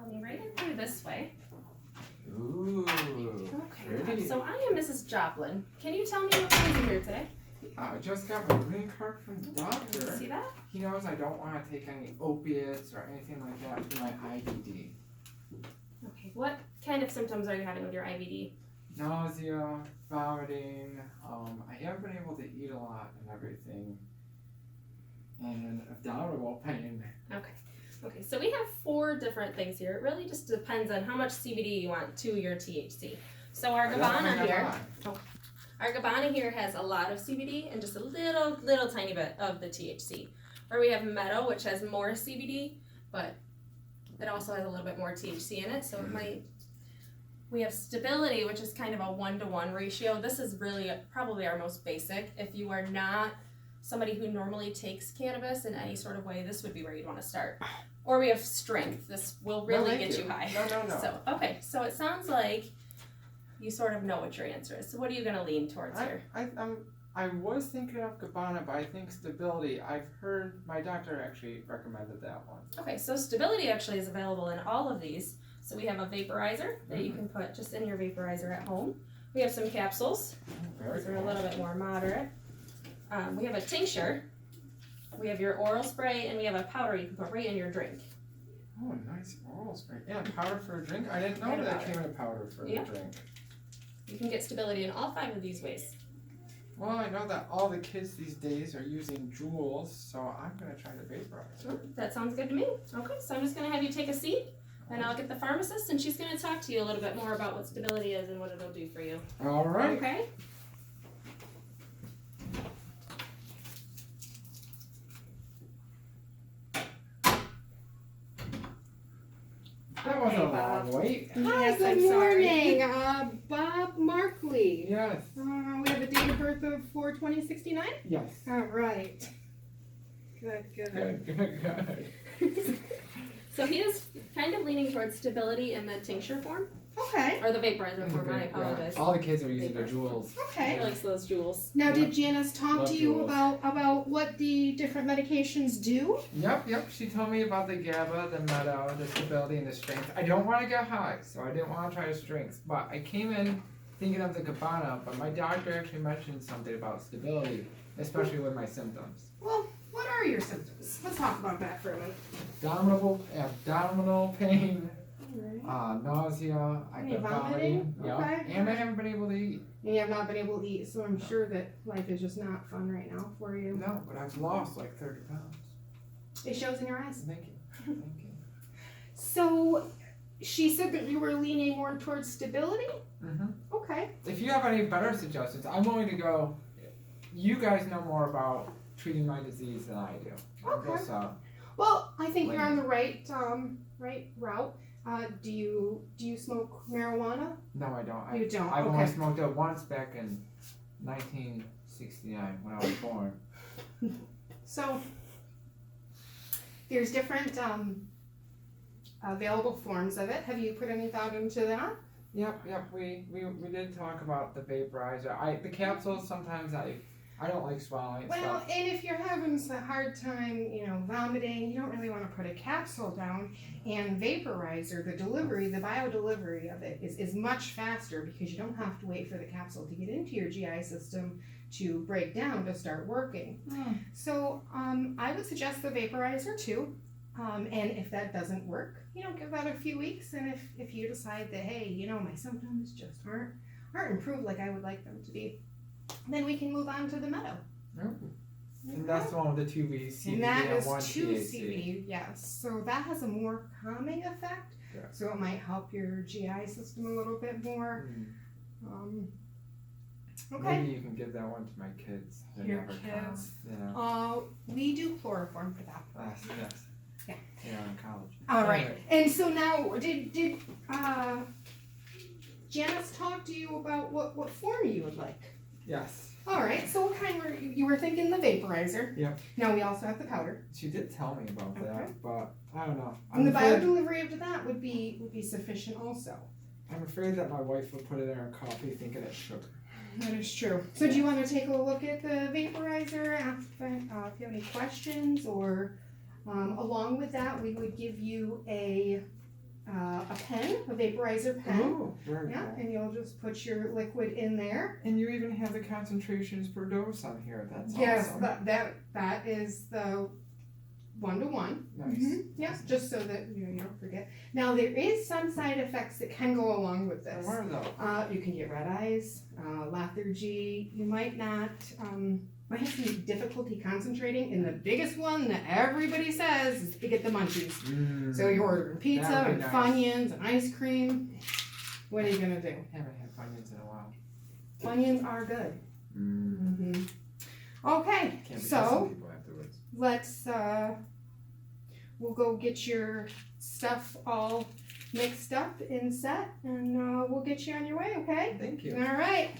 follow me right in through this way. Ooh. Okay. Pretty. So I am Mrs. Joplin. Can you tell me what brings you here today? I just got my green card from the doctor. See that? He knows I don't want to take any opiates or anything like that for my IBD. Okay. What kind of symptoms are you having with your IBD? Nausea, vomiting. I haven't been able to eat a lot and everything. And abdominal pain. Okay. Okay, so we have 4 different things here. It really just depends on how much CBD you want to your THC. So our Gabbana here has a lot of CBD and just a little tiny bit of the THC. Or we have Meadow, which has more CBD, but it also has a little bit more THC in it, so it might. We have Stability, which is kind of a 1-to-1 ratio. This is really probably our most basic. If you are not somebody who normally takes cannabis in any sort of way, this would be where you'd want to start. Or we have Strength. This will really get you high. No. So, okay, so it sounds like you sort of know what your answer is. So what are you going to lean towards here? I was thinking of Gabbana, but I think Stability. I've heard my doctor actually recommended that one. Okay, so Stability actually is available in all of these. So we have a vaporizer that you can put just in your vaporizer at home. We have some capsules. These are a little bit more moderate. We have a tincture. We have your oral spray, and we have a powder you can put right in your drink. Oh, nice oral spray. Yeah, powder for a drink? I didn't know that came in a powder for a drink. You can get Stability in all 5 of these ways. Well, I know that all the kids these days are using Juuls, so I'm going to try the vaporizer. That sounds good to me. Okay, so I'm just going to have you take a seat, and I'll get the pharmacist, and she's going to talk to you a little bit more about what Stability is and what it'll do for you. All right. Okay? That wasn't a long wait. Hi, Yes, good I'm sorry. morning. Bob Markley. Yes. We have a date of birth of 4/20/69? Yes. All right. Good. Good. So he is kind of leaning towards Stability in the tincture form, Okay. or the vaporizer form, I apologize. All the kids are using their Juuls. He Okay. likes those jewels. Now, did Janice talk Love to you Juuls. about what the different medications do? Yep. She told me about the GABA, the Meadow, the Stability, and the Strength. I don't want to get high, so I didn't want to try the Strength. But I came in thinking of the Gabbana, but my doctor actually mentioned something about Stability, especially with my symptoms. Well, what are your symptoms? Let's talk about that for a minute. Abdominal pain, All right. nausea, I've Any been vomiting? vomiting, Okay. and I haven't been able to eat. And you have not been able to eat, so I'm sure that life is just not fun right now for you. No, but I've lost like 30 pounds. It shows in your eyes. Thank you. So, she said that you were leaning more towards Stability? Mm-hmm. Okay. If you have any better suggestions, I'm willing to go. You guys know more about treating my disease than I do. Okay. Just, Well, I think you're on the right route. Do you smoke marijuana? no, I don't. You don't. I've Okay. only smoked it once back in 1969 when I was born. So there's different available forms of it. Have you put any thought into that? Yep. We did talk about the vaporizer. The capsules sometimes I don't like swallowing Well, stuff. and if you're having a hard time, vomiting, you don't really want to put a capsule down. And vaporizer, the bio delivery of it is much faster because you don't have to wait for the capsule to get into your GI system to break down to start working. So I would suggest the vaporizer too. And if that doesn't work, give that a few weeks. And if you decide that, hey, my symptoms just aren't improved like I would like them to be, then we can move on to the Meadow. And that's the one with the 2 CBD And that and is 1 2 THC. CBD, yes. So that has a more calming effect. Yeah. So it might help your GI system a little bit more. Okay. Maybe you can give that one to my kids. They Your never kids? come. Yeah. We do chloroform for that. Yes. Yeah. Yeah, in college. All right. Anyway. And so now, did Janice talk to you about what form you would like? Yes. All right. So what kind were you were thinking the vaporizer? Yep. Now we also have the powder. She did tell me about Okay. that, but I don't know. And the afraid- biodelivery of that would be sufficient also. I'm afraid that my wife would put it in her coffee thinking it's sugar. That is true. So do you want to take a look at the vaporizer if you have any questions, or along with that we would give you a a pen, a vaporizer pen. Oh, very Yeah, cool. and you'll just put your liquid in there. And you even have the concentrations per dose on here. That's Yes, awesome. that is the 1-to-1. Nice. Yes, just so that you don't forget. Now there is some side effects that can go along with this. What are those? You can get red eyes, lethargy. You might not might have some difficulty concentrating. And the biggest one that everybody says is to get the munchies. So you're ordering pizza That would and be nice. Funyuns and ice cream. What are you gonna do? Haven't had Funyuns in a while. Funyuns are good. Mm-hmm. Okay, Can't be some so people afterwards. let's we'll go get your stuff all mixed up and set, and we'll get you on your way. Okay. Thank you. All right.